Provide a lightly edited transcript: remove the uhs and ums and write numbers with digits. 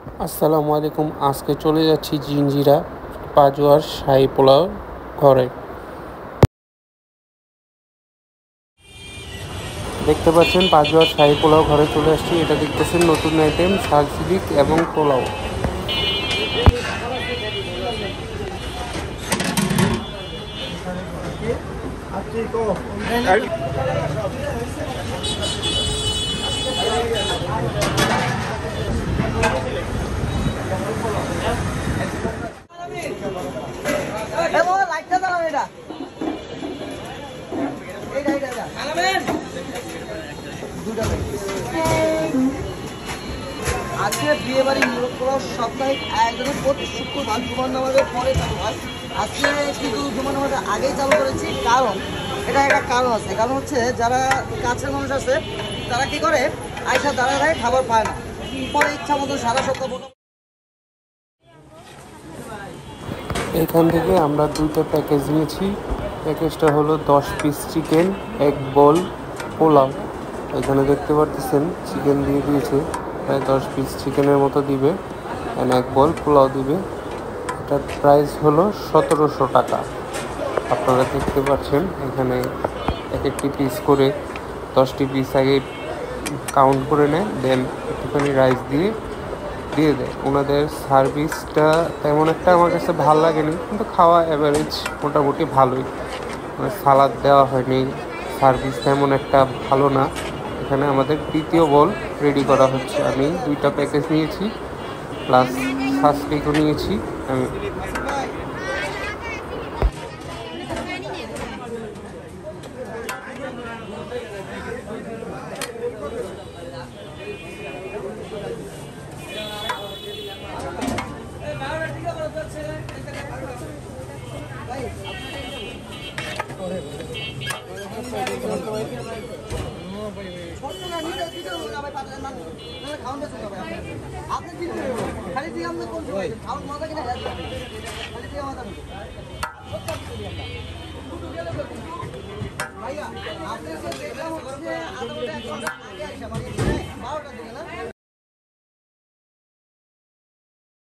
আসসালামু আলাইকুম। আজকে চলে যাচ্ছি জিঞ্জিরা পাজোয়ার শাহী পোলাও ঘরে। দেখতে পাচ্ছেন পাজোয়ার শাহী পোলাও ঘরে চলে আসছি। এটা দেখতেছেন নতুন আইটেম সার্সিলিক এবং পোলাও। আজকে বিয়ে বাড়ি নিয়োগ করার সাপ্তাহিক আয়োজনে প্রতি শুক্রবার জুমার নামাজের পরে চালু হয়। আজকে কিন্তু জুমার নামাজের আগেই চালু করেছি, কারণ এটা একটা কারণ আছে। কারণ হচ্ছে যারা কাছের মানুষ আছে তারা কি করে আইসা দাঁড়ায় খাবার পায় না, পরে ইচ্ছা মতো সারা সপ্তাহ। এখান থেকে আমরা দুইটা প্যাকেজ নিয়েছি। প্যাকেজটা হলো 10 পিস চিকেন, এক বোল পোলাও। এখানে দেখতে পারতেছেন চিকেন দিয়ে দিয়েছে, প্রায় 10 পিস চিকেনের মতো দিবে, অ্যান্ড এক বোল পোলাও দিবে। এটার প্রাইস হলো 1700 টাকা। আপনারা দেখতে পাচ্ছেন এখানে এক একটি পিস করে 10টি পিস আগে কাউন্ট করে নেয়, দেন একটুখানি রাইস দিয়ে দেয়। ওনাদের সার্ভিসটা তেমন একটা আমার কাছে ভালো লাগেনি, কিন্তু খাওয়া অ্যাভারেজ মোটামুটি ভালোই। মানে সালাদ দেওয়া হয়নি, সার্ভিস তেমন একটা ভালো না। এখানে আমাদের দ্বিতীয় বল রেডি করা হচ্ছে। আমি 2টা প্যাকেজ নিয়েছি, প্লাস সাসলিকও নিয়েছি আমি। ভাইয়া আপনার দেখলাম হচ্ছে আধা ঘন্টা 1 ঘন্টা আগে আসা, মানে 12টার দিকে না।